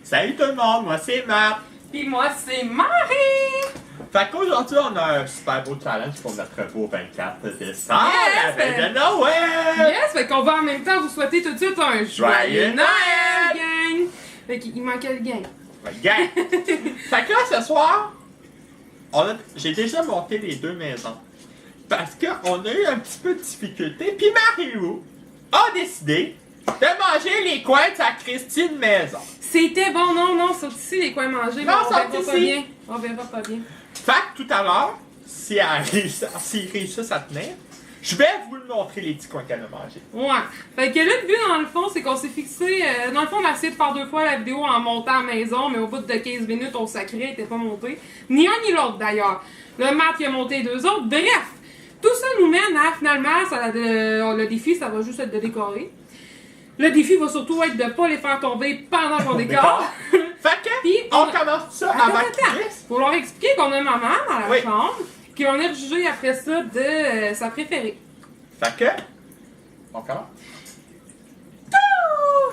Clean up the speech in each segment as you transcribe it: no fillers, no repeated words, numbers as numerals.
Salut tout le monde, moi c'est Matt. Puis moi, c'est Marie! Fait qu'aujourd'hui, on a un super beau challenge pour notre beau 24 décembre, Yes, la veille de Noël! Yes! Fait qu'on va en même temps vous souhaiter tout de suite un joyeux Noël, gang! Fait qu'il manquait le gang. Ouais, gang! Fait que là, ce soir, j'ai déjà monté les deux maisons. Parce qu'on a eu un petit peu de difficulté, puis Marie-Lou a décidé de manger les coins de sa Christine maison. C'était bon, non, sont ici les coins mangés, Non, mais on sont verra pas ici. bien. On verra pas bien. Fait que tout à l'heure, s'ils réussissent à tenir, je vais vous le montrer les petits coins qu'elle a mangés. Ouais. Fait que là, le but, dans le fond, c'est qu'on s'est fixé... dans le fond, on a essayé de faire 2 fois la vidéo en montant à la maison, mais au bout de 15 minutes, on sacrait, elle était pas montée. Ni un ni l'autre, d'ailleurs. Le Matt, il a monté les 2 autres. Bref, tout ça nous mène à, finalement, le défi, ça va juste être de décorer. Le défi va surtout être de pas les faire tomber pendant qu'on décore. Fait que, Puis, on commence ça avant Chris. Faut leur expliquer qu'on a maman dans la Oui. chambre, qu'on est jugé après ça de sa préférée. Fait que, on commence.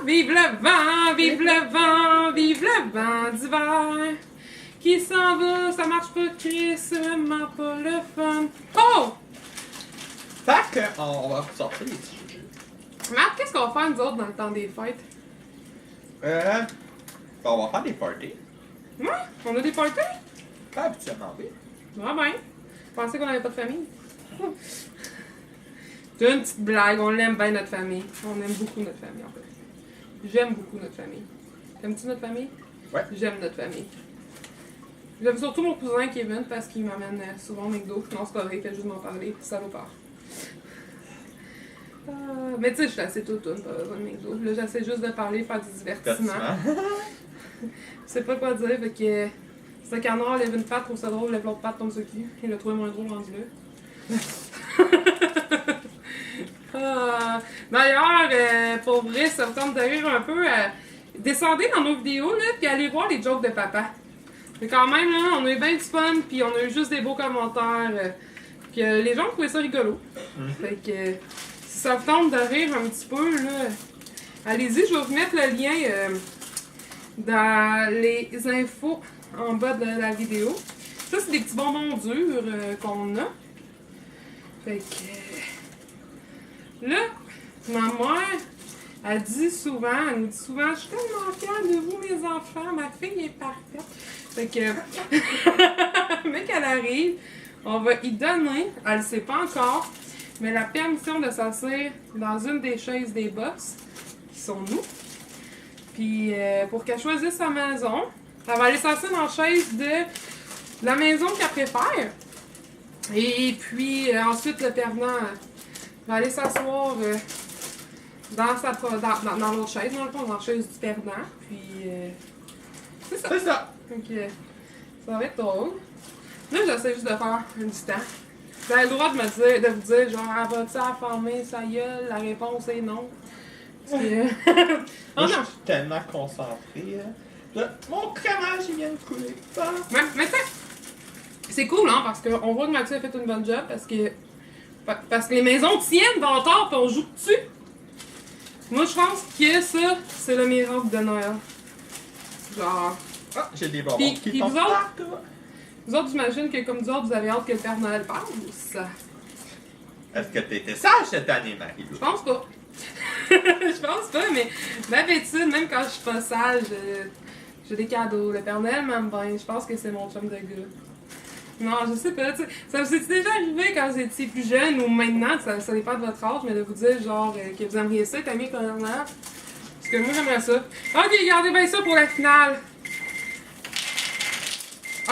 Vive le vent, vive le vent, vive le vent d'hiver. Qui s'en va, ça marche pas, Chris, vraiment pas le fun. Oh! Fait que, on va sortir les petits jeux. Matt, qu'est-ce qu'on va faire nous autres dans le temps des fêtes? On va faire des parties. Ouais, on a des parties? Pas habituellement, oui. Ah ben, je pensais qu'on avait pas de famille. C'est une petite blague, on l'aime bien notre famille. On aime beaucoup notre famille en fait. J'aime beaucoup notre famille. Aimes-tu notre famille? Ouais. J'aime notre famille. J'aime surtout mon cousin Kevin parce qu'il m'amène souvent au McDo. Non, c'est pas vrai, il fait juste m'en parler, ça va pas. Mais tu sais, je suis assez toute, pas besoin de McDo. Là, j'essaie juste de parler, faire du divertissement. Je sais pas quoi dire, fait que si un canard lève une patte, trouve ça drôle, lève l'autre patte, tombe sur le cul. Il l'a trouvé moins drôle rendu là. D'ailleurs, pour vrai, ça me tente de rire un peu. Descendez dans nos vidéos, là, puis allez voir les jokes de papa. Mais quand même, là, on a eu bien du fun, puis on a eu juste des beaux commentaires. Puis les gens trouvaient ça rigolo. Fait que si ça vous tente de rire un petit peu, là, allez-y, je vais vous mettre le lien dans les infos en bas de la vidéo. Ça, c'est des petits bonbons durs qu'on a. Fait que là, ma mère, elle nous dit souvent, je suis tellement fière de vous, mes enfants, ma fille est parfaite. Fait que, mais qu'elle arrive, on va y donner, elle ne sait pas encore, mais la permission de s'asseoir dans une des chaises des box, qui sont nous. Puis, pour qu'elle choisisse sa maison, elle va aller s'asseoir dans la chaise de la maison qu'elle préfère. Et puis, ensuite, le perdant va aller s'asseoir dans l'autre chaise, dans le fond, dans la chaise du perdant. Puis, c'est ça. C'est ça. Donc, ça va être drôle. Là, j'essaie juste de faire du temps. Vous avez le droit de vous dire, genre, ah, vas-tu affamer sa gueule? La réponse est non. Parce que... Moi, je suis tellement concentré. Là, mon crémage, il vient de couler. Mais c'est cool, hein, parce qu'on voit que Mathieu a fait une bonne job, parce que les maisons tiennent dans le tort et on joue dessus. Moi, je pense que ça, c'est le miracle de Noël. Genre... Ah, j'ai des bonbons Puis qui vous tombent autres? partout. Vous autres, j'imagine que comme nous autres, vous avez hâte que le Père Noël passe. Est-ce que t'étais sage cette année, Marie-Lou? Je pense pas. Je pense pas, mais d'habitude, même quand je suis pas sage, j'ai des cadeaux. Le Père Noël m'aime bien. Je pense que c'est mon chum de gars. Non, je sais pas, tu sais. Ça vous est déjà arrivé quand vous étiez plus jeune ou maintenant, ça dépend de votre âge, mais de vous dire genre que vous aimeriez ça, t'as mis le Père Noël? Parce que moi, j'aimerais ça. Ok, gardez bien ça pour la finale.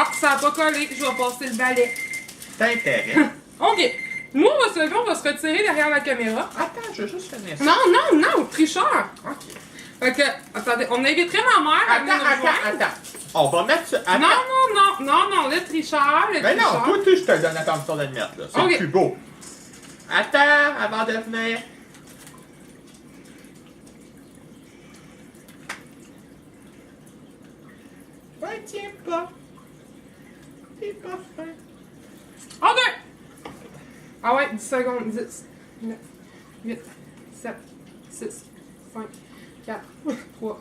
Ah, ça a pas collé. Je vais passer le balai. T'as intérêt. Ok. Nous, on va se lever, on va se retirer derrière la caméra. Attends, je veux juste finir ça. Non, tricheur. Ok. Fait que, attendez, on inviterait ma mère à venir nous rejoindre. Attends. On va mettre ça. Attends. Non, le tricheur, Ben non, toi, je te donne la permission de le mettre, là. C'est Ok. plus beau. Attends, avant de venir. Ouais, tiens pas. T'es pas fin. Ok. Ah ouais, 10 secondes. 10, 9, 8, 7, 6, 5, 4, 3,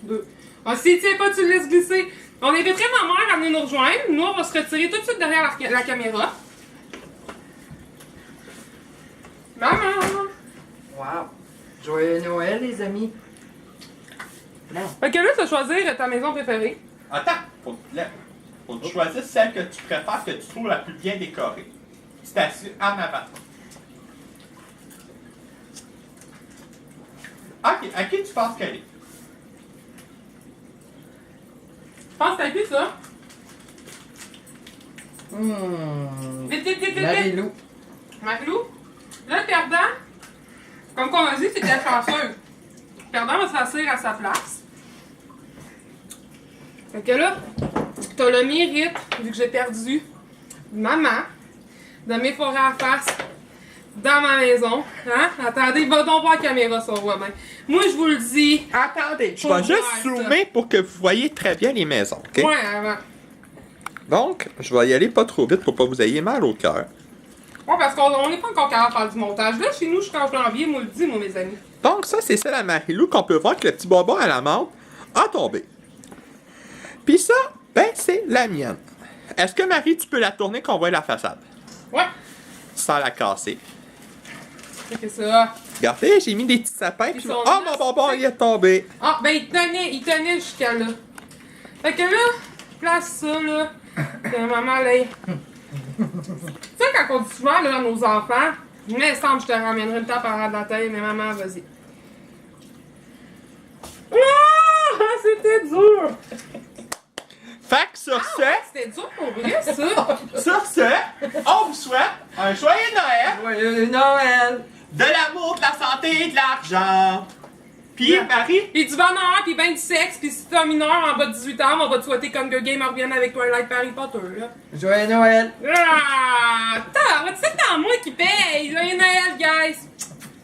2, Ah, s'il tient pas, tu le laisses glisser. On inviterait ma mère à venir nous rejoindre. Nous, on va se retirer tout de suite derrière la caméra. Maman! Wow! Joyeux Noël, les amis! Non. Fait que là, tu vas choisir ta maison préférée. Attends, faut que tu choisisses celle que tu préfères, que tu trouves la plus bien décorée. C'est assis en avant. Ok, à qui tu penses qu'elle est? Je pense que t'as qui, ça? Vite, vite, vite, vite, vite! Marie-Lou. Marie-Lou, là, le perdant, comme qu'on a dit, c'est de la chanceuse. Le perdant va s'asseoir à sa place. Fait que là, t'as le mérite, vu que j'ai perdu, maman, de m'effeurer à la face dans ma maison. Hein? Attendez, va donc voir la caméra, ça voit bien. Moi, je vous le dis. Attendez, je Faut vais juste voir ça. zoomer pour que vous voyez très bien les maisons, ok? Ouais, avant. Donc, je vais y aller pas trop vite pour pas vous ayez mal au cœur. Ouais, parce qu'on n'est pas encore capable de faire du montage. Là, chez nous, je suis en janvier, moi le dis, moi, mes amis. Donc, ça, c'est celle à Marie-Lou qu'on peut voir que le petit bonbon à la menthe a tombé. Puis ça, ben, c'est la mienne. Est-ce que Marie, tu peux la tourner qu'on voit la façade? Ouais. Sans la casser. Fait que ça. Regardez, j'ai mis des petits sapins. Puis... sont Oh, là, mon bonbon, il est tombé. Ah, ben, il tenait jusqu'à là. Fait que là, place ça, là. Que maman, là. Tu sais, quand on dit souvent, là, à nos enfants, mais semble, je te ramènerai le temps par de la tête, mais maman, vas-y. Ah, c'était dur! Fait que sur C'était dur pour vrai, ça! sur ce, on vous souhaite un joyeux Noël, Joyeux Noël! de l'amour, de la santé et de l'argent. Puis, Marie, Pis du bonheur, pis ben du sexe, pis si t'es un mineur en bas de 18 ans, on va te souhaiter qu'Hunger Games revienne avec Twilight Harry Potter, là. Joyeux Noël! Ah! Tu sais que c'est moi qui paye!